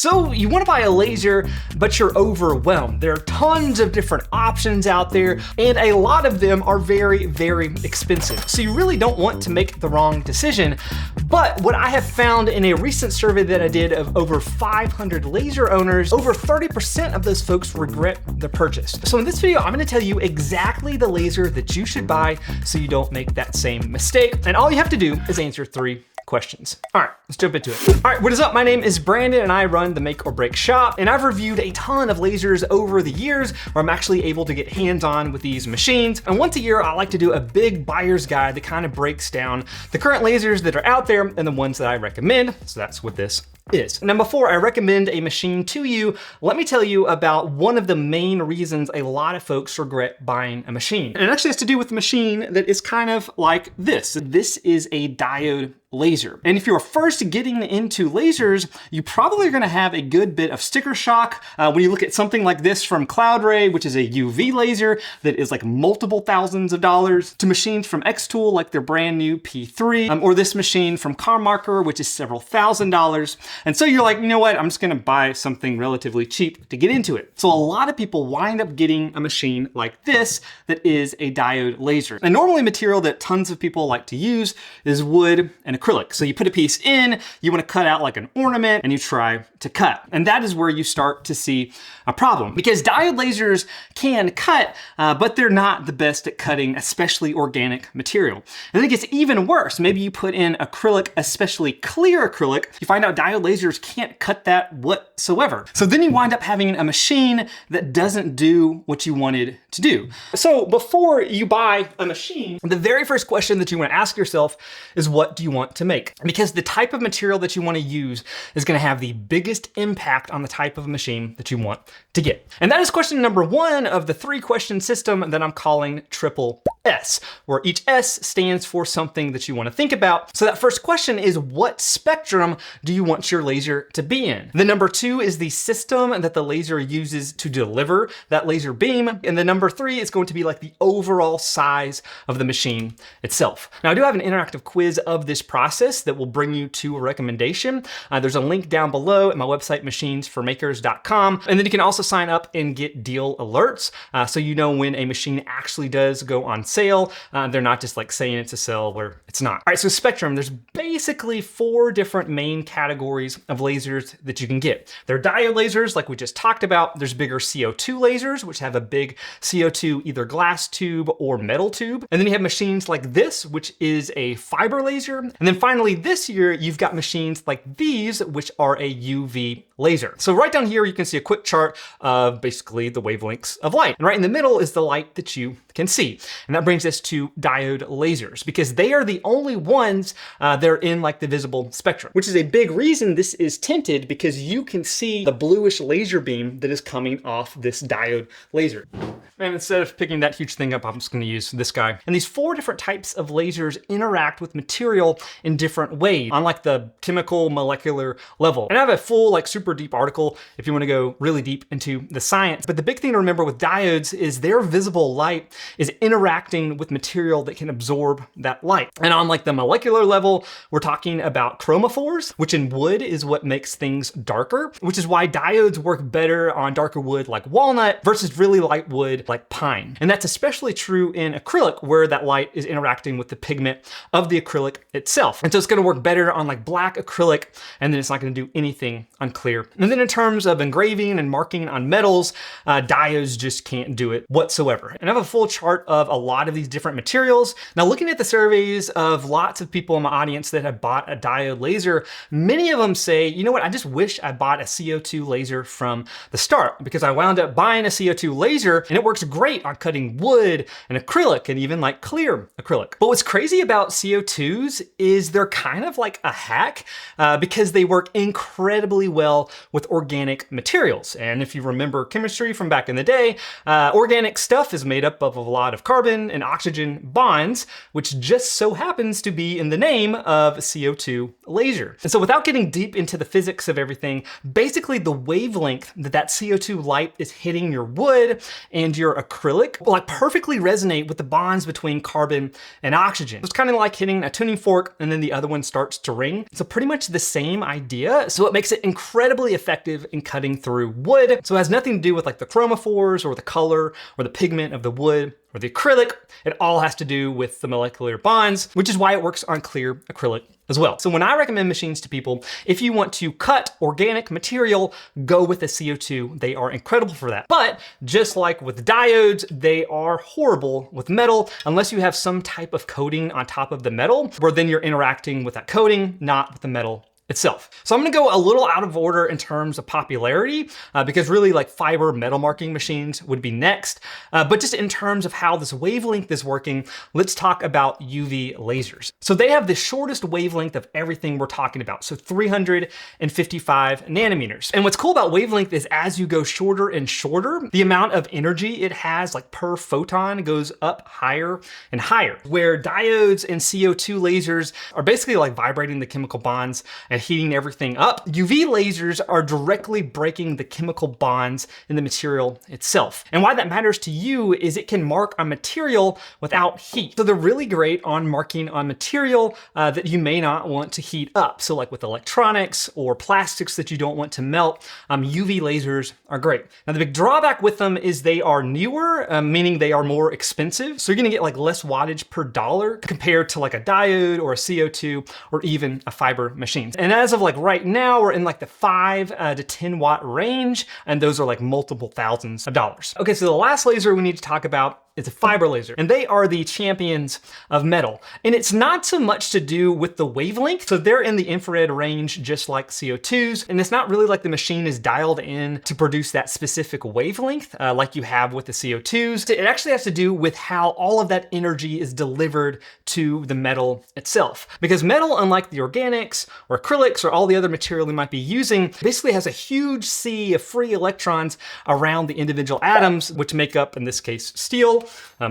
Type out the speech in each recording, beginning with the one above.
So you want to buy a laser, but you're overwhelmed. There are tons of different options out there, and a lot of them are very, very expensive. So you really don't want to make the wrong decision. But what I have found in a recent survey that I did of over 500 laser owners, over 30% of those folks regret the purchase. So in this video, I'm going to tell you exactly the laser that you should buy so you don't make that same mistake. And all you have to do is answer 3 questions. All right, let's jump into it. All right, what is up? My name is Brandon and I run the Make or Break shop, and I've reviewed a ton of lasers over the years where I'm actually able to get hands-on with these machines. And once a year, I like to do a big buyer's guide that kind of breaks down the current lasers that are out there and the ones that I recommend. So that's what this is. Now, before I recommend a machine to you, let me tell you about one of the main reasons a lot of folks regret buying a machine. And it actually has to do with the machine that is kind of like this. This is a diode laser. And if you're first getting into lasers, you probably are going to have a good bit of sticker shock when you look at something like this from Cloudray, which is a UV laser that is like multiple thousands of dollars, to machines from xTool like their brand new P3, or this machine from CarMarker, which is several $1,000s. And so you're like, you know what, I'm just going to buy something relatively cheap to get into it. So a lot of people wind up getting a machine like this that is a diode laser. And normally material that tons of people like to use is wood and acrylic. So you put a piece in, you want to cut out like an ornament, and you try to cut. And that is where you start to see a problem, because diode lasers can cut, but they're not the best at cutting, especially organic material. And I think it's even worse. Maybe you put in acrylic, especially clear acrylic, you find out diode lasers can't cut that whatsoever. So then you wind up having a machine that doesn't do what you wanted to do. So before you buy a machine, the very first question that you want to ask yourself is, what do you want to make? Because the type of material that you want to use is going to have the biggest impact on the type of machine that you want to get. And that is question number 1 of the 3-question system that I'm calling Triple S, where each S stands for something that you want to think about. So that first question is, what spectrum do you want your laser to be in? The number 2 is the system that the laser uses to deliver that laser beam. And the number 3 is going to be like the overall size of the machine itself. Now, I do have an interactive quiz of this process that will bring you to a recommendation. There's a link down below at my website, machinesformakers.com. And then you can also sign up and get deal alerts, so you know when a machine actually does go on sale. They're not just like saying it's a sale where it's not. All right, so spectrum, there's basically 4 different main categories of lasers that you can get. There are diode lasers, like we just talked about. There's bigger CO2 lasers, which have a big CO2 either glass tube or metal tube. And then you have machines like this, which is a fiber laser. And then finally this year, you've got machines like these, which are a UV laser. So right down here, you can see a quick chart of basically the wavelengths of light. And right in the middle is the light that you can see. And that brings us to diode lasers, because they are the only ones that are in like the visible spectrum, which is a big reason this is tinted, because you can see the bluish laser beam that is coming off this diode laser. And instead of picking that huge thing up, I'm just going to use this guy. And these 4 different types of lasers interact with material in different ways on like the chemical molecular level. And I have a full like super deep article if you want to go really deep into the science. But the big thing to remember with diodes is their visible light is interacting with material that can absorb that light. And on like the molecular level, we're talking about chromophores, which in wood is what makes things darker, which is why diodes work better on darker wood like walnut versus really light wood like pine. And that's especially true in acrylic, where that light is interacting with the pigment of the acrylic itself. And so it's going to work better on like black acrylic, and then it's not going to do anything on clear. And then in terms of engraving and marking on metals, diodes just can't do it whatsoever. And I have a full chart of a lot of these different materials. Now, looking at the surveys of lots of people in my audience that have bought a diode laser, many of them say, you know what, I just wish I bought a CO2 laser from the start, because I wound up buying a CO2 laser and it works great on cutting wood and acrylic and even like clear acrylic. But what's crazy about CO2s is they're kind of like a hack because they work incredibly well with organic materials. And if you remember chemistry from back in the day, organic stuff is made up of a lot of carbon and oxygen bonds, which just so happens to be in the name of CO2 laser. And so without getting deep into the physics of everything, basically the wavelength that that CO2 light is hitting your wood and your laser acrylic will like perfectly resonate with the bonds between carbon and oxygen. It's kind of like hitting a tuning fork and then the other one starts to ring. So pretty much the same idea. So it makes it incredibly effective in cutting through wood. So it has nothing to do with like the chromophores or the color or the pigment of the wood or the acrylic. It all has to do with the molecular bonds, which is why it works on clear acrylic as well. So when I recommend machines to people, if you want to cut organic material, go with the CO2. They are incredible for that. But just like with diodes, they are horrible with metal unless you have some type of coating on top of the metal, where then you're interacting with that coating, not with the metal itself. So I'm gonna go a little out of order in terms of popularity because really like fiber metal marking machines would be next. But just in terms of how this wavelength is working, let's talk about UV lasers. So they have the shortest wavelength of everything we're talking about. So 355 nanometers. And what's cool about wavelength is as you go shorter and shorter, the amount of energy it has like per photon goes up higher and higher. Where diodes and CO2 lasers are basically like vibrating the chemical bonds and heating everything up, UV lasers are directly breaking the chemical bonds in the material itself. And why that matters to you is it can mark on material without heat. So they're really great on marking on material that you may not want to heat up. So like with electronics or plastics that you don't want to melt, UV lasers are great. Now the big drawback with them is they are newer, meaning they are more expensive. So you're gonna get like less wattage per dollar compared to like a diode or a CO2 or even a fiber machine. And as of like right now, we're in like the 5 to 10 watt range, and those are like multiple thousands of dollars. Okay, so the last laser we need to talk about is a fiber laser, and they are the champions of metal. And it's not so much to do with the wavelength. So they're in the infrared range, just like CO2s. And it's not really like the machine is dialed in to produce that specific wavelength like you have with the CO2s. It actually has to do with how all of that energy is delivered to the metal itself. Because metal, unlike the organics or acrylics or all the other material we might be using, basically has a huge sea of free electrons around the individual atoms, which make up, in this case, steel,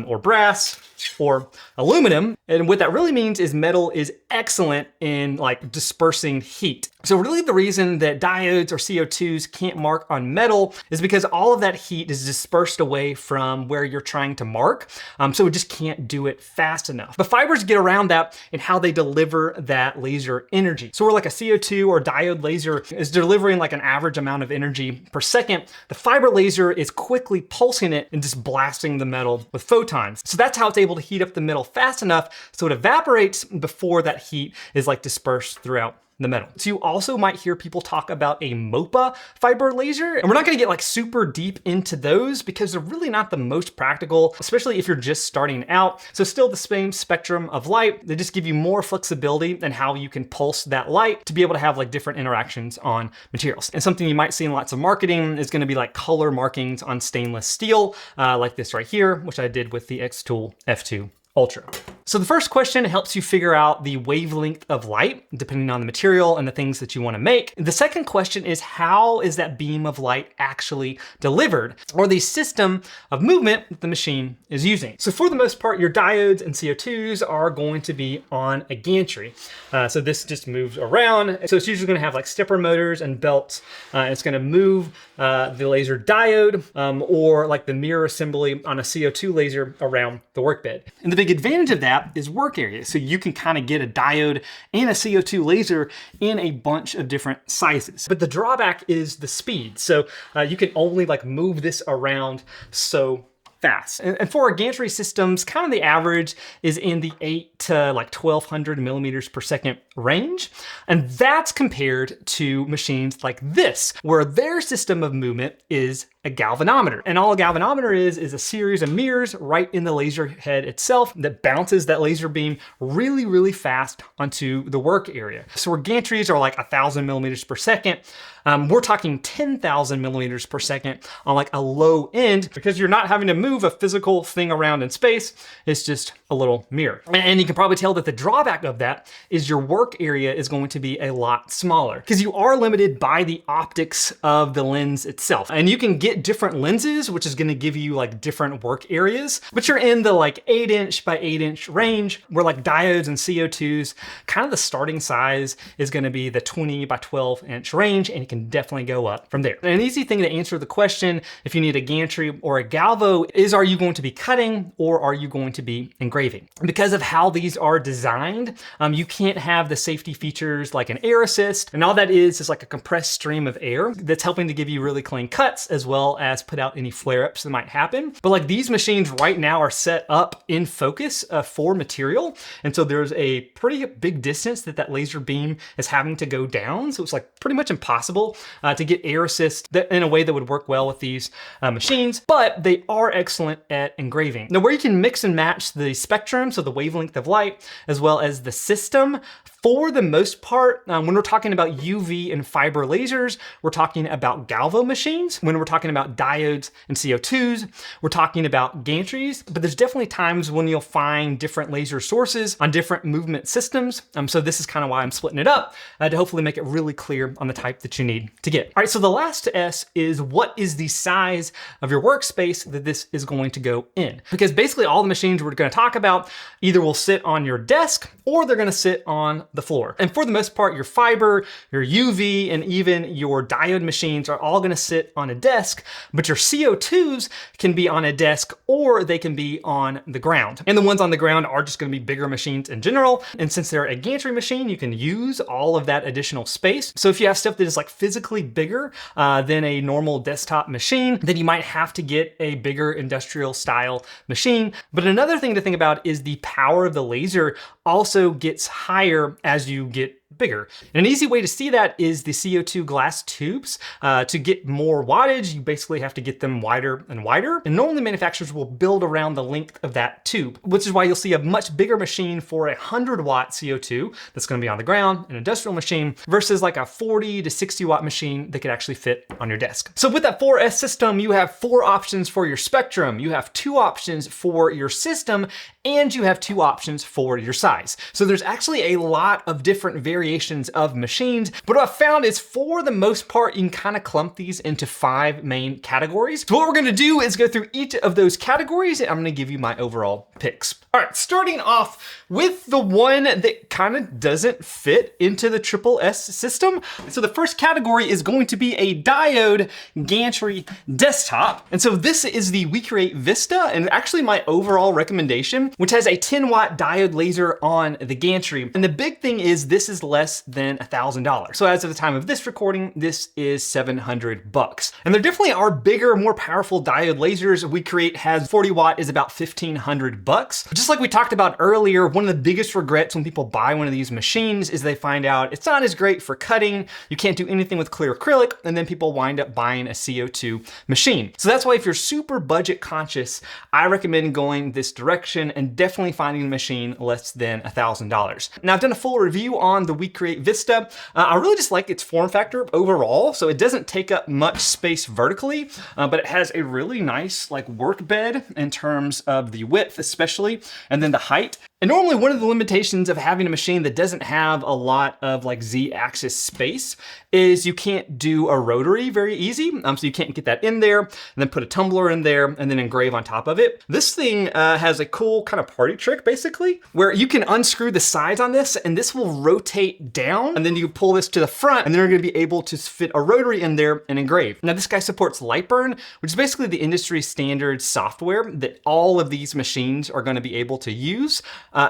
or brass, or aluminum. And what that really means is metal is excellent in like dispersing heat. So really the reason that diodes or CO2s can't mark on metal is because all of that heat is dispersed away from where you're trying to mark. So it just can't do it fast enough. But fibers get around that in how they deliver that laser energy. So where like a CO2 or diode laser is delivering like an average amount of energy per second, the fiber laser is quickly pulsing it and just blasting the metal with photons. So that's how it's able to heat up the metal fast enough so it evaporates before that heat is like dispersed throughout the metal. So you also might hear people talk about a MOPA fiber laser, and we're not gonna get like super deep into those because they're really not the most practical, especially if you're just starting out. So still the same spectrum of light, they just give you more flexibility in how you can pulse that light to be able to have like different interactions on materials. And something you might see in lots of marketing is gonna be like color markings on stainless steel, like this right here, which I did with the xTool F2 Ultra. So the first question helps you figure out the wavelength of light, depending on the material and the things that you want to make. The second question is, how is that beam of light actually delivered, or the system of movement that the machine is using? So for the most part, your diodes and CO2s are going to be on a gantry. So this just moves around. So it's usually going to have like stepper motors and belts. It's going to move the laser diode or like the mirror assembly on a CO2 laser around the workbed. And the big advantage of that is work area. So you can kind of get a diode and a CO2 laser in a bunch of different sizes. But the drawback is the speed. So you can only like move this around so fast. And for our gantry systems, kind of the average is in the 8 to like 1200 millimeters per second range. And that's compared to machines like this, where their system of movement is a galvanometer. And all a galvanometer is a series of mirrors right in the laser head itself that bounces that laser beam really, really fast onto the work area. So where gantries are like 1000 millimeters per second, we're talking 10,000 millimeters per second on like a low end, because you're not having to move a physical thing around in space. It's just a little mirror. And you can probably tell that the drawback of that is your work area is going to be a lot smaller, because you are limited by the optics of the lens itself. And you can get different lenses, which is going to give you like different work areas, but you're in the like 8" by 8" range, where like diodes and CO2s, kind of the starting size is going to be the 20 by 12" range, and you can can definitely go up from there. And an easy thing to answer the question if you need a gantry or a Galvo is, are you going to be cutting or are you going to be engraving? Because of how these are designed, you can't have the safety features like an air assist, and all that is like a compressed stream of air that's helping to give you really clean cuts as well as put out any flare-ups that might happen. But like these machines right now are set up in focus for material, and so there's a pretty big distance that laser beam is having to go down, so it's like pretty much impossible to get air assist in a way that would work well with these machines, but they are excellent at engraving. Now, where you can mix and match the spectrum, so the wavelength of light, as well as the system, for the most part, when we're talking about UV and fiber lasers, we're talking about Galvo machines. When we're talking about diodes and CO2s, we're talking about gantries, but there's definitely times when you'll find different laser sources on different movement systems. So this is kind of why I'm splitting it up to hopefully make it really clear on the type that you need to get. All right, so the last S is, what is the size of your workspace that this is going to go in? Because basically all the machines we're going to talk about either will sit on your desk or they're going to sit on the floor. And for the most part, your fiber, your UV, and even your diode machines are all going to sit on a desk, but your CO2s can be on a desk or they can be on the ground. And the ones on the ground are just going to be bigger machines in general. And since they're a gantry machine, you can use all of that additional space. So if you have stuff that is like physically bigger than a normal desktop machine, then you might have to get a bigger industrial style machine. But another thing to think about is the power of the laser also gets higher as you get bigger. And an easy way to see that is the CO2 glass tubes. To get more wattage, you basically have to get them wider and wider. And normally manufacturers will build around the length of that tube, which is why you'll see a much bigger machine for a 100-watt CO2 that's going to be on the ground, an industrial machine, versus like a 40 to 60-watt machine that could actually fit on your desk. So with that 4S system, you have 4 options for your spectrum, you have 2 options for your system, and you have 2 options for your size. So there's actually a lot of different variations of machines, but what I've found is for the most part, you can kind of clump these into 5 main categories. So what we're gonna do is go through each of those categories, and I'm gonna give you my overall picks. All right, starting off with the one that kind of doesn't fit into the triple S system. So the first category is going to be a Diode-Gantry-Desktop. And so this is the WeCreat Vista, and actually my overall recommendation, which has a 10-watt diode laser on the gantry. And the big thing is this is less than $1,000. So as of the time of this recording, this is $700. And there definitely are bigger, more powerful diode lasers. WeCreat has 40 watt is about $1,500. Just like we talked about earlier, one of the biggest regrets when people buy one of these machines is they find out it's not as great for cutting. You can't do anything with clear acrylic, and then people wind up buying a CO2 machine. So that's why if you're super budget conscious, I recommend going this direction and definitely finding a machine less than $1,000. Now I've done a full review on the WeCreat Vista. I really just like its form factor overall. So it doesn't take up much space vertically, but it has a really nice like work bed in terms of the width especially, and then the height. And normally one of the limitations of having a machine that doesn't have a lot of like Z-axis space is you can't do a rotary very easy. So you can't get that in there and then put a tumbler in there and then engrave on top of it. This thing has a cool kind of party trick basically, where you can unscrew the sides on this and this will rotate down, and then you pull this to the front and then you're gonna be able to fit a rotary in there and engrave. Now this guy supports Lightburn, which is basically the industry standard software that all of these machines are gonna be able to use.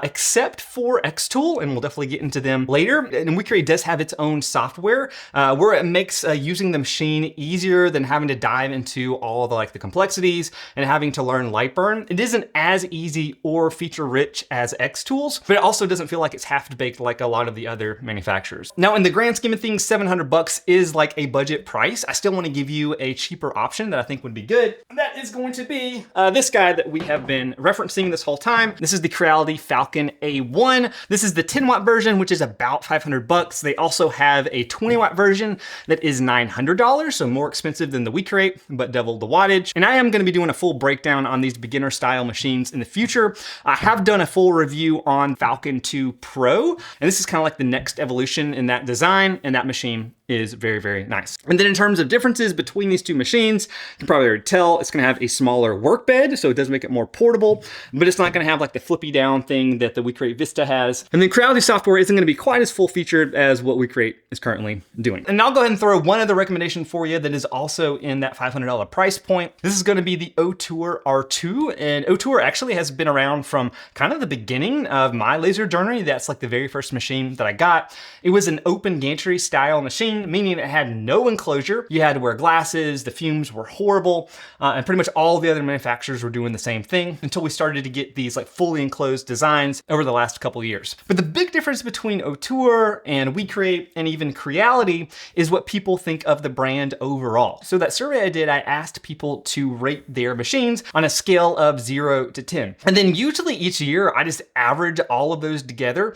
Except for xTool, and we'll definitely get into them later. And WeCreat does have its own software where it makes using the machine easier than having to dive into all of the complexities and having to learn Lightburn. It isn't as easy or feature rich as xTools, but it also doesn't feel like it's half-baked like a lot of the other manufacturers. Now, in the grand scheme of things, $700 is like a budget price. I still want to give you a cheaper option that I think would be good. That is going to be this guy that we have been referencing this whole time. This is the Creality Falcon A1. This is the 10-watt version, which is about $500. They also have a 20-watt version that is $900, so more expensive than the WeCreat, but double the wattage. And I am going to be doing a full breakdown on these beginner style machines in the future. I have done a full review on Falcon 2 Pro, and this is kind of like the next evolution in that design, and that machine is very, very nice. And then in terms of differences between these two machines, you can probably already tell it's gonna have a smaller workbed, so it does make it more portable, but it's not gonna have like the flippy down thing that the WeCreat Vista has. And then Creality software isn't gonna be quite as full featured as what WeCreat is currently doing. And I'll go ahead and throw one other recommendation for you that is also in that $500 price point. This is gonna be the Otour R2, and Otour actually has been around from kind of the beginning of my laser journey. That's like the very first machine that I got. It was an open gantry style machine, meaning it had no enclosure. You had to wear glasses, the fumes were horrible, and pretty much all the other manufacturers were doing the same thing until we started to get these like fully enclosed designs over the last couple years. But the big difference between Otour and WeCreat and even Creality is what people think of the brand overall. So that survey I did, I asked people to rate their machines on a scale of 0 to 10. And then usually each year, I just average all of those together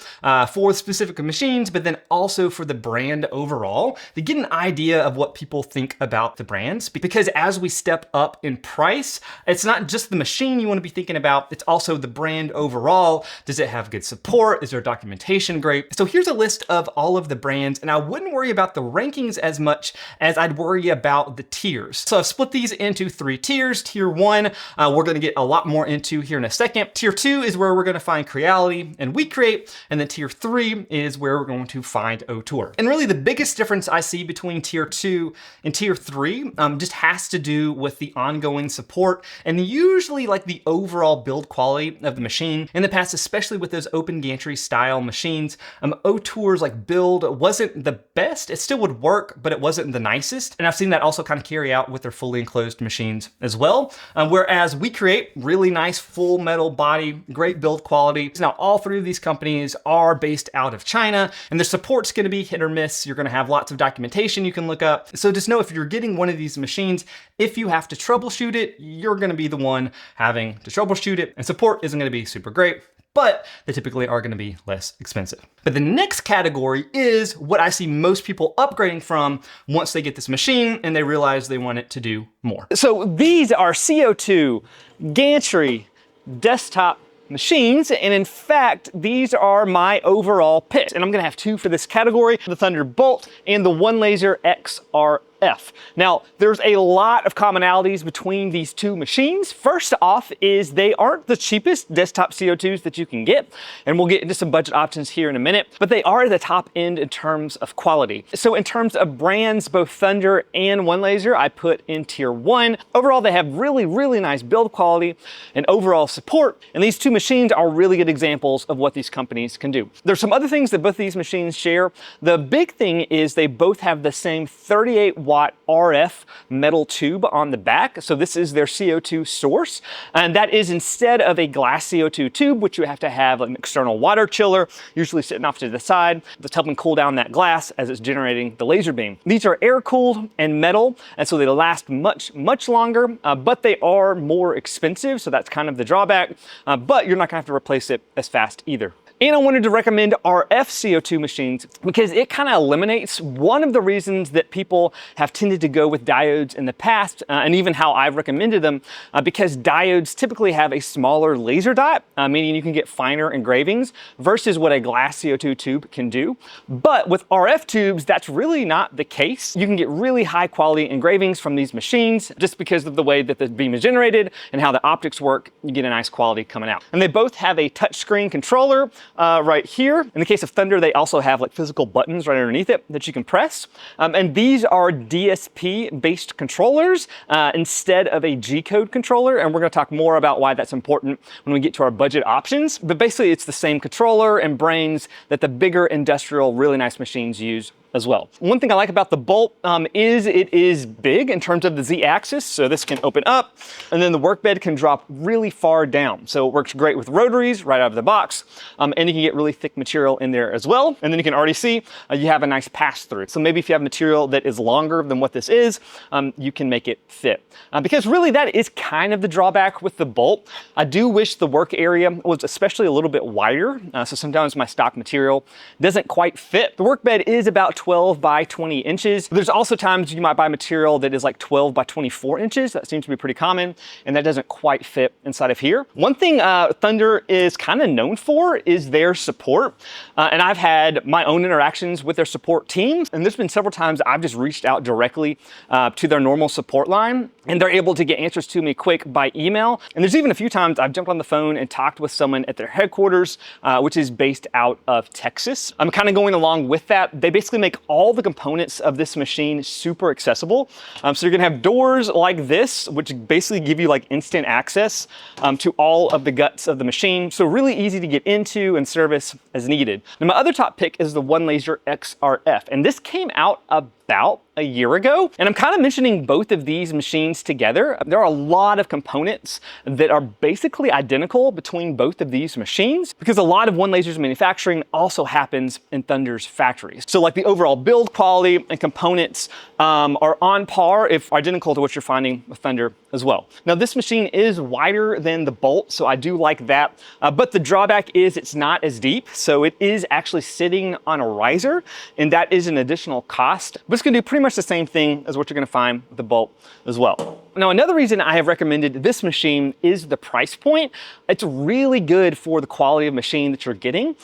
for specific machines, but then also for the brand overall to get an idea of what people think about the brands. Because as we step up in price, it's not just the machine you want to be thinking about, it's also the brand overall. Does it have good support? Is their documentation great? So here's a list of all of the brands, and I wouldn't worry about the rankings as much as I'd worry about the tiers. So I've split these into 3 tiers. Tier 1, we're going to get a lot more into here in a second. Tier 2 is where we're going to find Creality and WeCreat, and then tier 3 is where we're going to find Otour. And really the biggest difference I see between tier 2 and tier 3 just has to do with the ongoing support and usually like the overall build quality of the machine. In the past, especially with those open gantry style machines, Otour's like build wasn't the best. It still would work, but it wasn't the nicest. And I've seen that also kind of carry out with their fully enclosed machines as well. Whereas WeCreat, really nice full metal body, great build quality. Now all 3 of these companies are based out of China, and their support's gonna be hit or miss. You're gonna have lots of documentation you can look up. So just know if you're getting one of these machines, if you have to troubleshoot it, you're gonna be the one having to troubleshoot it, and support isn't gonna be super great, but they typically are gonna be less expensive. But the next category is what I see most people upgrading from once they get this machine and they realize they want it to do more. So these are CO2 Gantry-Desktop machines, and in fact, these are my overall pick. And I'm gonna have 2 for this category, the Thunderbolt and the OneLaser XRF. Now, there's a lot of commonalities between these 2 machines. First off is they aren't the cheapest desktop CO2s that you can get, and we'll get into some budget options here in a minute, but they are at the top end in terms of quality. So in terms of brands, both Thunder and OneLaser, I put in tier 1. Overall, they have really, really nice build quality and overall support, and these 2 machines are really good examples of what these companies can do. There's some other things that both these machines share. The big thing is they both have the same 38-watt RF metal tube on the back. So this is their CO2 source. And that is instead of a glass CO2 tube, which you have to have an external water chiller, usually sitting off to the side, that's helping cool down that glass as it's generating the laser beam. These are air cooled and metal, and so they last much, much longer, but they are more expensive. So that's kind of the drawback, but you're not gonna have to replace it as fast either. And I wanted to recommend RF CO2 machines because it kind of eliminates one of the reasons that people have tended to go with diodes in the past, and even how I've recommended them, because diodes typically have a smaller laser dot, meaning you can get finer engravings versus what a glass CO2 tube can do. But with RF tubes, that's really not the case. You can get really high quality engravings from these machines just because of the way that the beam is generated and how the optics work. You get a nice quality coming out. And they both have a touchscreen controller right here. In the case of Thunder, they also have like physical buttons right underneath it that you can press. And these are DSP based controllers instead of a Gcode controller. And we're going to talk more about why that's important when we get to our budget options. But basically it's the same controller and brains that the bigger industrial, really nice machines use as well. One thing I like about the Bolt is it is big in terms of the Z-axis, so this can open up, and then the workbed can drop really far down. So it works great with rotaries right out of the box, and you can get really thick material in there as well. And then you can already see you have a nice pass-through. So maybe if you have material that is longer than what this is, you can make it fit. Because really that is kind of the drawback with the Bolt. I do wish the work area was especially a little bit wider, so sometimes my stock material doesn't quite fit. The workbed is about 12 by 20 inches. There's also times you might buy material that is like 12 by 24 inches. That seems to be pretty common, and that doesn't quite fit inside of here. One thing Thunder is kind of known for is their support. And I've had my own interactions with their support teams, and there's been several times I've just reached out directly to their normal support line, and they're able to get answers to me quick by email. And there's even a few times I've jumped on the phone and talked with someone at their headquarters, which is based out of Texas. I'm kind of going along with that. They basically make all the components of this machine super accessible. So you're gonna have doors like this, which basically give you like instant access to all of the guts of the machine. So really easy to get into and service as needed. Now my other top pick is the OneLaser XRF, and this came out about a year ago. And I'm kind of mentioning both of these machines together. There are a lot of components that are basically identical between both of these machines because a lot of OneLaser's manufacturing also happens in Thunder's factories. So like the overall build quality and components are on par, if identical to what you're finding with Thunder as well. Now this machine is wider than the Bolt, so I do like that. But the drawback is it's not as deep. So it is actually sitting on a riser, and that is an additional cost. But it's gonna do pretty much the same thing as what you're gonna find with the Bolt as well. Now, another reason I have recommended this machine is the price point. It's really good for the quality of machine that you're getting.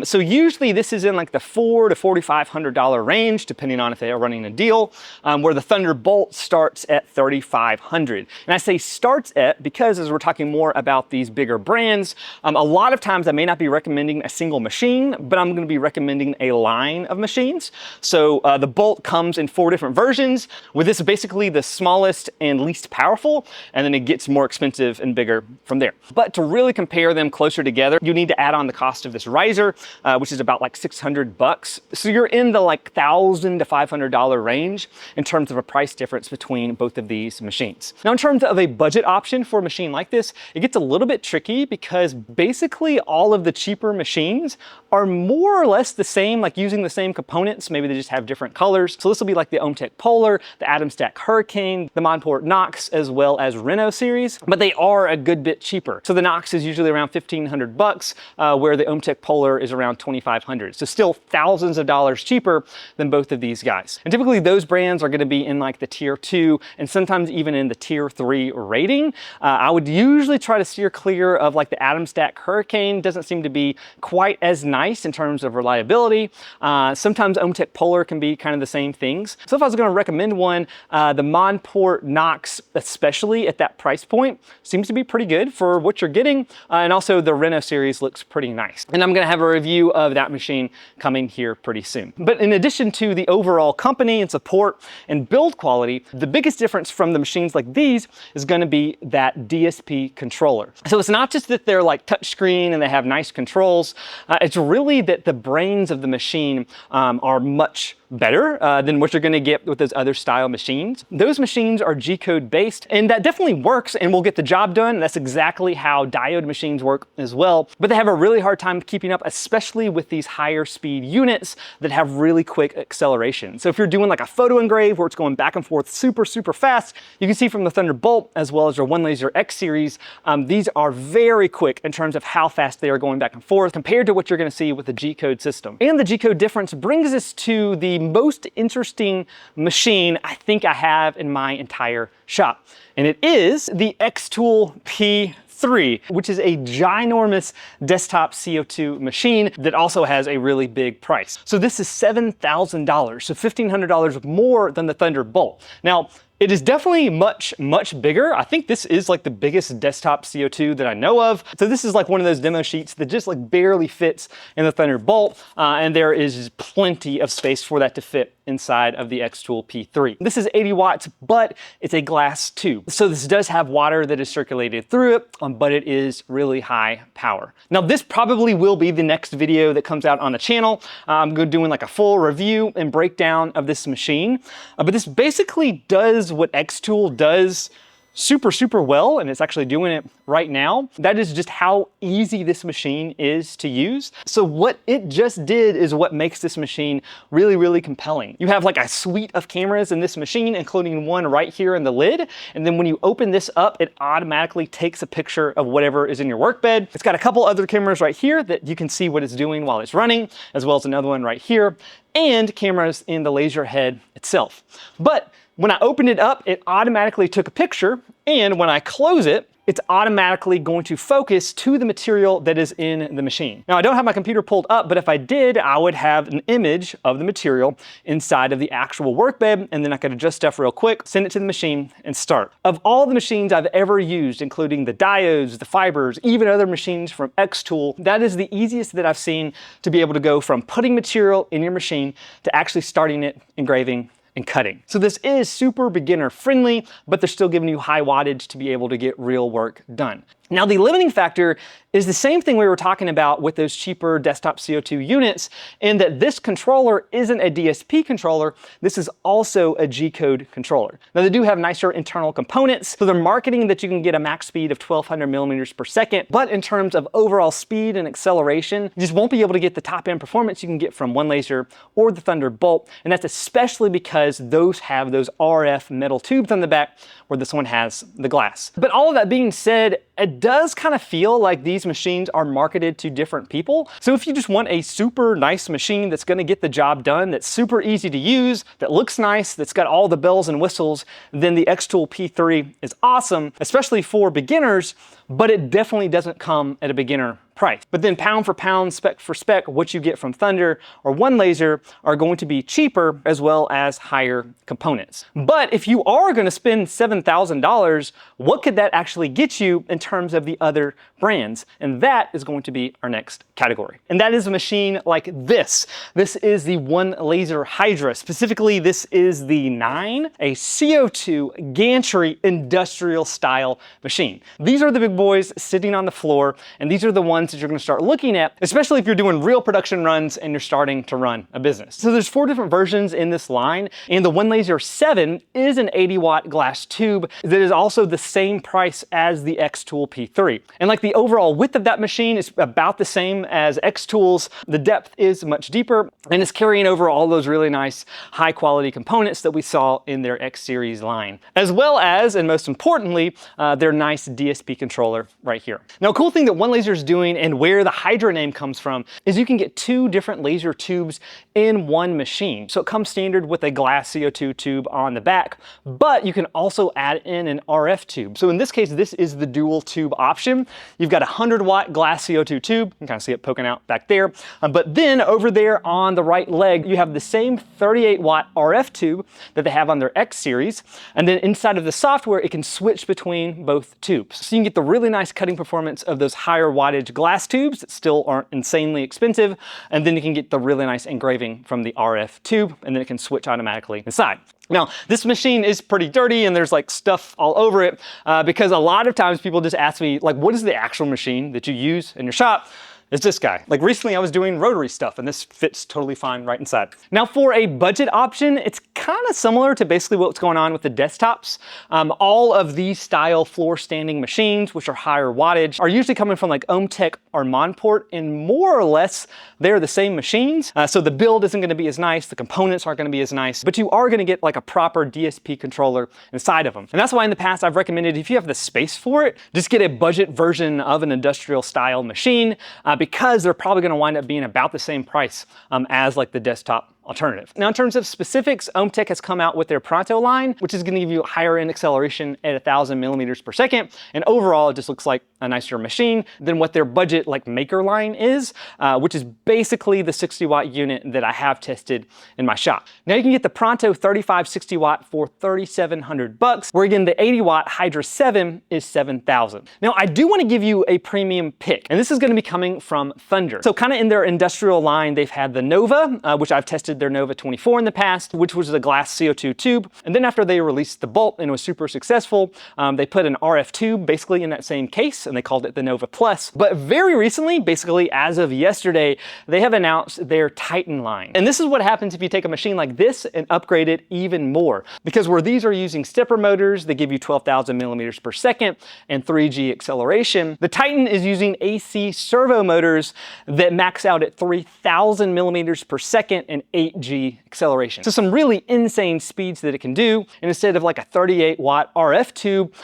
So usually this is in like the $400 to $4,500 range, depending on if they are running a deal, where the Thunderbolt starts at $3,500. And I say starts at because as we're talking more about these bigger brands, a lot of times I may not be recommending a single machine, but I'm gonna be recommending a line of machines. So the Bolt comes in 4 different versions, with this basically the smallest and least powerful, and then it gets more expensive and bigger from there. But to really compare them closer together, you need to add on the cost of this riser, which is about like $600. So you're in the like $1,000 to $500 range in terms of a price difference between both of these machines. Now, in terms of a budget option for a machine like this, it gets a little bit tricky because basically all of the cheaper machines are more or less the same, like using the same components. Maybe they just have different colors. So this will be like the Ohmtech Polar, the Atom Stack Hurricane, the Monport Knox, as well as Reno series, but they are a good bit cheaper. So the Knox is usually around $1,500, where the Ohmtech Polar is around $2,500. So still thousands of dollars cheaper than both of these guys. And typically those brands are gonna be in like the tier 2 and sometimes even in the tier 3 rating. I would usually try to steer clear of like the Atom Stack Hurricane. Doesn't seem to be quite as nice in terms of reliability. Sometimes Ohmtech Polar can be kind of the same things. So if I was gonna recommend one, the Monport Knox, especially at that price point, seems to be pretty good for what you're getting. And also the Reno series looks pretty nice. And I'm gonna have a review of that machine coming here pretty soon. But in addition to the overall company and support and build quality, the biggest difference from the machines like these is gonna be that DSP controller. So it's not just that they're like touchscreen and they have nice controls, it's really that the brains of the machine are much better than what you're gonna get with those other style machines. Those machines are Gcode based, and that definitely works and will get the job done. That's exactly how diode machines work as well, but they have a really hard time keeping up, especially with these higher speed units that have really quick acceleration. So if you're doing like a photo engrave where it's going back and forth super fast, you can see from the Thunderbolt as well as your OneLaser X series, these are very quick in terms of how fast they are going back and forth compared to what you're gonna see with the Gcode system. And the Gcode difference brings us to the most interesting machine I think I have in my entire shop. And it is the xTool P3, which is a ginormous desktop CO2 machine that also has a really big price. So this is $7,000, so $1,500 more than the Thunderbolt. Now, it is definitely much bigger. I think this is like the biggest desktop CO2 that I know of. So this is like one of those demo sheets that just like barely fits in the Thunderbolt, and there is plenty of space for that to fit inside of the xTool P3. This is 80 watts, but it's a glass tube. So this does have water that is circulated through it, but it is really high power. Now this probably will be the next video that comes out on the channel. I'm doing like a full review and breakdown of this machine, but this basically does what xTool does super, super well, and it's actually doing it right now. That is just how easy this machine is to use. So what it just did is what makes this machine really, really compelling. You have like a suite of cameras in this machine, including one right here in the lid. And then when you open this up, it automatically takes a picture of whatever is in your work bed. It's got a couple other cameras right here that you can see what it's doing while it's running, as well as another one right here, and cameras in the laser head itself. But when I opened it up, it automatically took a picture, and when I close it, it's automatically going to focus to the material that is in the machine. Now, I don't have my computer pulled up, but if I did, I would have an image of the material inside of the actual workbed, and then I could adjust stuff real quick, send it to the machine, and start. Of all the machines I've ever used, including the diodes, the fibers, even other machines from xTool, that is the easiest that I've seen to be able to go from putting material in your machine to actually starting it, engraving, and cutting. So this is super beginner friendly, but they're still giving you high wattage to be able to get real work done. Now, the limiting factor is the same thing we were talking about with those cheaper desktop CO2 units, in that this controller isn't a DSP controller, this is also a Gcode controller. Now, they do have nicer internal components, so they're marketing that you can get a max speed of 1200 millimeters per second, but in terms of overall speed and acceleration, you just won't be able to get the top end performance you can get from OneLaser or the Thunderbolt, and that's especially because those have those RF metal tubes on the back, where this one has the glass. But all of that being said, it does kind of feel like these machines are marketed to different people. So if you just want a super nice machine that's gonna get the job done, that's super easy to use, that looks nice, that's got all the bells and whistles, then the xTool P3 is awesome, especially for beginners, but it definitely doesn't come at a beginner price. But then pound for pound, spec for spec, what you get from Thunder or OneLaser are going to be cheaper, as well as higher components. But if you are going to spend $7,000, what could that actually get you in terms of the other brands? And that is going to be our next category. And that is a machine like this. This is the OneLaser Hydra. Specifically, this is the 9, a CO2 gantry industrial style machine. These are the big boys sitting on the floor, and these are the ones that you're going to start looking at, especially if you're doing real production runs and you're starting to run a business. So there's 4 different versions in this line, and the OneLaser 7 is an 80-watt glass tube that is also the same price as the xTool P3. And like the overall width of that machine is about the same as xTool's, the depth is much deeper, and it's carrying over all those really nice high quality components that we saw in their X series line, as well as, and most importantly, their nice DSP controller right here. Now, a cool thing that OneLaser is doing, and where the Hydra name comes from, is you can get 2 different laser tubes in one machine. So it comes standard with a glass CO2 tube on the back, but you can also add in an RF tube. So in this case, this is the dual tube option. You've got a 100-watt glass CO2 tube. You can kind of see it poking out back there. But then over there on the right leg, you have the same 38-watt RF tube that they have on their X series. And then inside of the software, it can switch between both tubes. So you can get the really nice cutting performance of those higher wattage glass tubes that still aren't insanely expensive, and then you can get the really nice engraving from the RF tube, and then it can switch automatically inside. Now, this machine is pretty dirty and there's like stuff all over it because a lot of times people just ask me, like, what is the actual machine that you use in your shop? It's this guy. Like recently I was doing rotary stuff and this fits totally fine right inside. Now for a budget option, it's kind of similar to basically what's going on with the desktops. All of these style floor standing machines, which are higher wattage, are usually coming from like Ohmtech or Monport, and more or less they're the same machines. So the build isn't gonna be as nice, the components aren't gonna be as nice, but you are gonna get like a proper DSP controller inside of them. And that's why in the past I've recommended, if you have the space for it, just get a budget version of an industrial style machine, because they're probably going to wind up being about the same price as like the desktop alternative. Now in terms of specifics, Ohmtech has come out with their Pronto line, which is going to give you higher end acceleration at 1000 millimeters per second. And overall, it just looks like a nicer machine than what their budget like maker line is, which is basically the 60-watt unit that I have tested in my shop. Now you can get the Pronto 3560 watt for $3,700, where again, the 80-watt Hydra 7 is $7,000. Now I do want to give you a premium pick, and this is going to be coming from Thunder. So kind of in their industrial line, they've had the Nova, which I've tested their Nova 24 in the past, which was a glass CO2 tube. And then after they released the Bolt and it was super successful, they put an RF tube basically in that same case. and they called it the Nova Plus. But very recently, basically as of yesterday, they have announced their Titan line. And this is what happens if you take a machine like this and upgrade it even more. Because where these are using stepper motors that give you 12,000 millimeters per second and 3G acceleration, the Titan is using AC servo motors that max out at 3,000 millimeters per second and 8G acceleration. So some really insane speeds that it can do. And instead of like a 38 watt RF tube,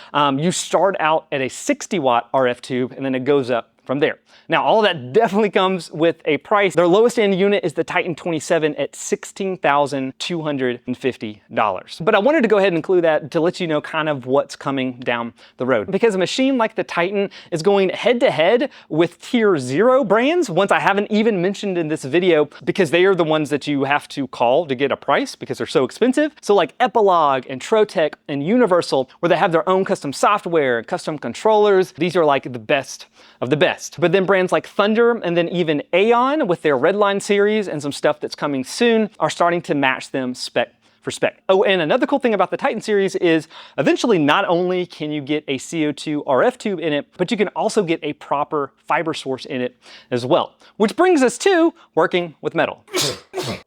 you start out at a 60 watt RF tube and then it goes up from there. Now, all of that definitely comes with a price. Their lowest end unit is the Titan 27 at $16,250. But I wanted to go ahead and include that to let you know kind of what's coming down the road. Because a machine like the Titan is going head to head with tier 0 brands, ones I haven't even mentioned in this video, because they are the ones that you have to call to get a price because they're so expensive. So like Epilog and Trotec and Universal, where they have their own custom software, custom controllers. These are like the best of the best. But then brands like Thunder and then even Aeon with their Redline series and some stuff that's coming soon are starting to match them spec for spec. Oh, and another cool thing about the Titan series is eventually not only can you get a CO2 RF tube in it, but you can also get a proper fiber source in it as well. Which brings us to working with metal.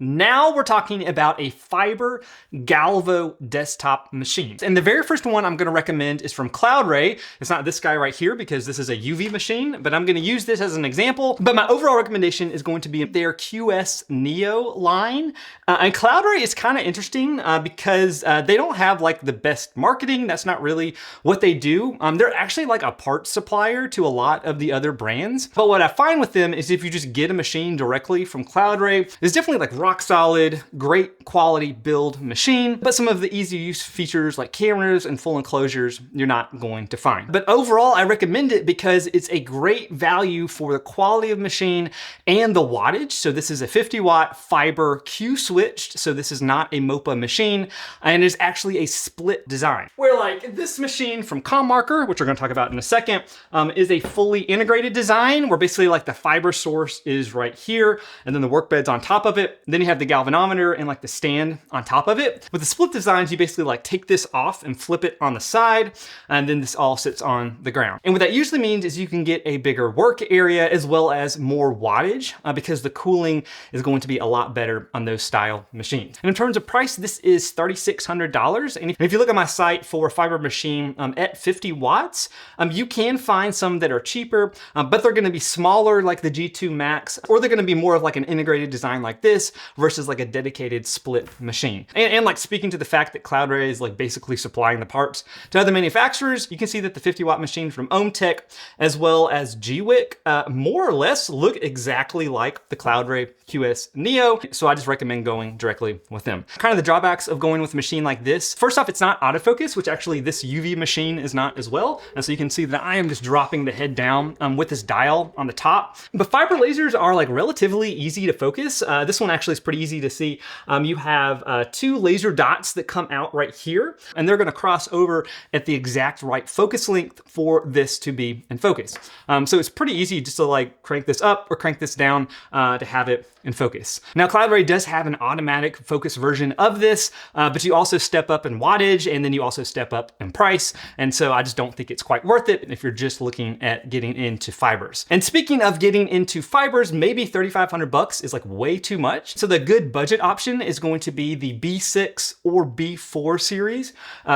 Now we're talking about a fiber Galvo desktop machine. And the very first one I'm going to recommend is from Cloudray. It's not this guy right here because this is a UV machine, but I'm going to use this as an example. But my overall recommendation is going to be their QS Neo line. And Cloudray is kind of interesting because they don't have like the best marketing. That's not really what they do. They're actually like a parts supplier to a lot of the other brands. But what I find with them is if you just get a machine directly from Cloudray, it's definitely like rock solid, great quality build machine, but some of the easy use features like cameras and full enclosures you're not going to find. But overall, I recommend it because it's a great value for the quality of machine and the wattage. So this is a 50 watt fiber Q switched. So this is not a MOPA machine, and it's actually a split design. Where like this machine from CommMarker, which we're going to talk about in a second, is a fully integrated design where basically like the fiber source is right here and then the work bed's on top of it. Then you have the galvanometer and like the stand on top of it. With the split designs, you basically like take this off and flip it on the side, and then this all sits on the ground. And what that usually means is you can get a bigger work area as well as more wattage because the cooling is going to be a lot better on those style machines. And in terms of price, this is $3,600. And if you look at my site for a fiber machine at 50 watts, you can find some that are cheaper, but they're going to be smaller like the G2 Max, or they're going to be more of like an integrated design like this versus like a dedicated split machine. And like speaking to the fact that Cloudray is like basically supplying the parts to other manufacturers, you can see that the 50 watt machine from OhmTech as well as GWIC more or less look exactly like the Cloudray QS Neo. So I just recommend going directly with them. Kind of the drawbacks of going with a machine like this. First off, it's not autofocus, which actually this UV machine is not as well. And so you can see that I am just dropping the head down with this dial on the top. But fiber lasers are like relatively easy to focus. This one actually is pretty easy to see. You have 2 laser dots that come out right here, and they're going to cross over at the exact right focus length for this to be in focus. So it's pretty easy just to like crank this up or crank this down to have it in focus. Now Cloudray does have an automatic focus version of this, but you also step up in wattage and then you also step up in price. And so I just don't think it's quite worth it if you're just looking at getting into fibers. And speaking of getting into fibers, maybe $3,500 is like way too much. So the good budget option is going to be the B6 or B4 series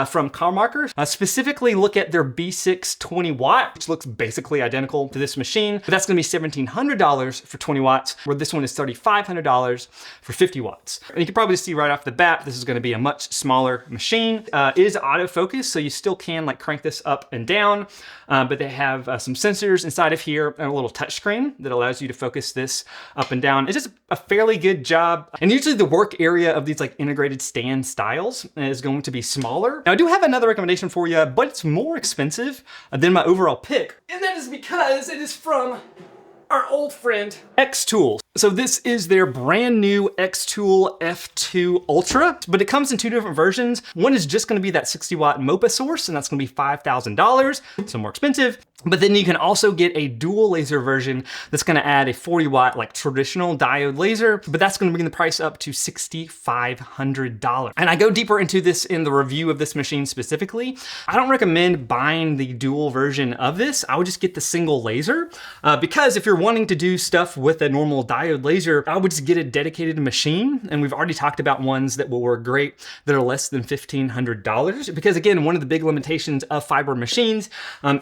from CommMarker. Specifically look at their B6 20 watt, which looks basically identical to this machine, but that's going to be $1,700 for 20 watts, where this one is $3,500 for 50 watts. And you can probably see right off the bat, this is going to be a much smaller machine. It is autofocus, so you still can like crank this up and down, but they have some sensors inside of here and a little touch screen that allows you to focus this up and down. It's just a fairly good job. And usually the work area of these like integrated stand styles is going to be smaller. Now I do have another recommendation for you, but it's more expensive than my overall pick. And that is because it is from our old friend xTool. So this is their brand new xTool F2 Ultra, but it comes in two different versions. One is just gonna be that 60 watt MOPA source, and that's gonna be $5,000, so more expensive. But then you can also get a dual laser version that's gonna add a 40 watt like traditional diode laser, but that's gonna bring the price up to $6,500. And I go deeper into this in the review of this machine specifically. I don't recommend buying the dual version of this. I would just get the single laser because if you're wanting to do stuff with a normal diode laser, I would just get a dedicated machine. And we've already talked about ones that will work great that are less than $1,500. Because again, one of the big limitations of fiber machines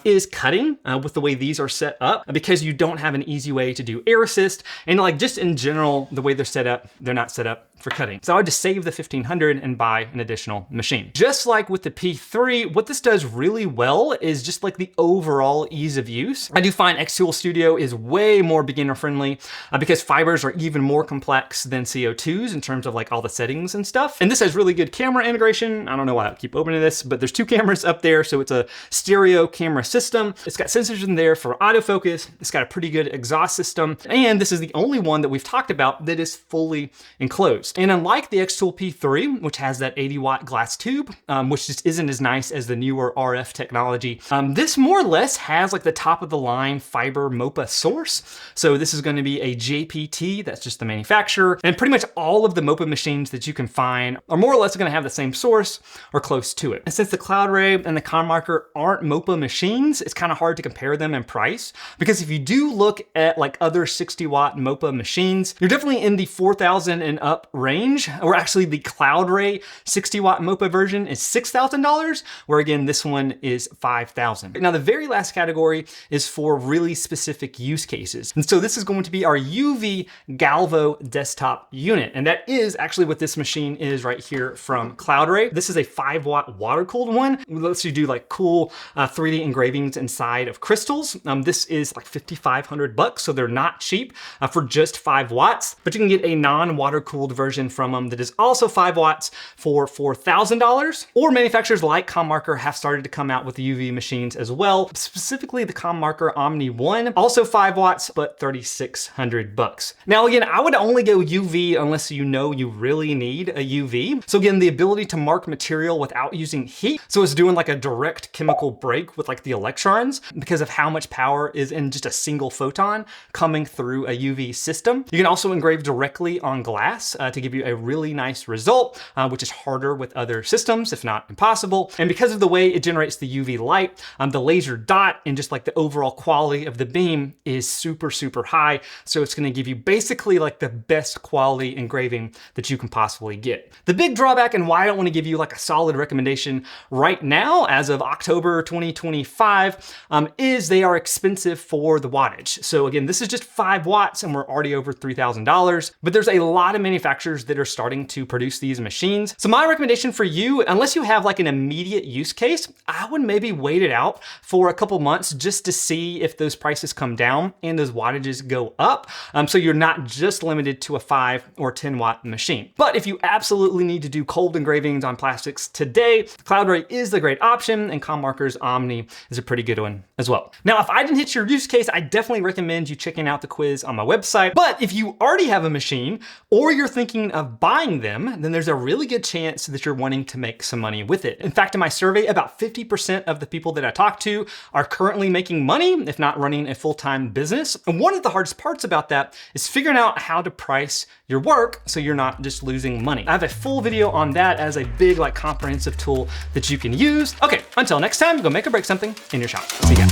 is cutting. With the way these are set up, because you don't have an easy way to do air assist, and like just in general, the way they're set up, they're not set up for cutting. So I would just save the $1,500 and buy an additional machine. Just like with the P3, what this does really well is just like the overall ease of use. I do find xTool Studio is way more beginner friendly because fibers are even more complex than CO2s in terms of like all the settings and stuff. And this has really good camera integration. I don't know why I keep opening this, but there's two cameras up there. So it's a stereo camera system. It's got sensors in there for autofocus. It's got a pretty good exhaust system. And this is the only one that we've talked about that is fully enclosed. And unlike the xTool P3, which has that 80 watt glass tube, which just isn't as nice as the newer RF technology, this more or less has like the top of the line fiber MOPA source. So this is going to be a JPT, that's just the manufacturer. And pretty much all of the MOPA machines that you can find are more or less going to have the same source or close to it. And since the Cloudray and the ConMarker aren't MOPA machines, it's kind of hard to compare them in price, because if you do look at like other 60 watt MOPA machines, you're definitely in the 4,000 and up range, or actually the Cloudray 60 watt MOPA version is $6,000, where again, this one is $5,000. Now the very last category is for really specific use cases. And so this is going to be our UV Galvo Desktop unit. And that is actually what this machine is right here from Cloudray. This is a 5 watt water cooled one. It lets you do like cool 3D engravings inside of crystals. This is like $5,500, so they're not cheap for just 5 watts, but you can get a non-water cooled version from them that is also 5 watts for $4,000. Or manufacturers like ConMarker have started to come out with UV machines as well, specifically the ConMarker Omni 1, also 5 watts, but $3,600. Now again, I would only go UV unless you know you really need a UV. So again, the ability to mark material without using heat. So it's doing like a direct chemical break with like the electrons because of how much power is in just a single photon coming through a UV system. You can also engrave directly on glass to give you a really nice result, which is harder with other systems, if not impossible. And because of the way it generates the UV light, the laser dot and just like the overall quality of the beam is super, super high. So it's gonna give you basically like the best quality engraving that you can possibly get. The big drawback and why I don't wanna give you like a solid recommendation right now, as of October 2025, is they are expensive for the wattage. So again, this is just 5 watts and we're already over $3,000, but there's a lot of manufacturers that are starting to produce these machines. So my recommendation for you, unless you have like an immediate use case, I would maybe wait it out for a couple months just to see if those prices come down and those wattages go up. So you're not just limited to a 5 or 10 watt machine. But if you absolutely need to do cold engravings on plastics today, Cloudray is the great option, and ConMarker's Omni is a pretty good one as well. Now, if I didn't hit your use case, I definitely recommend you checking out the quiz on my website. But if you already have a machine or you're thinking of buying them, then there's a really good chance that you're wanting to make some money with it. In fact, in my survey, about 50% of the people that I talked to are currently making money, if not running a full-time business. And one of the hardest parts about that is figuring out how to price your work so you're not just losing money. I have a full video on that as a big, like, comprehensive tool that you can use. Okay, until next time, go make or break something in your shop. See you guys.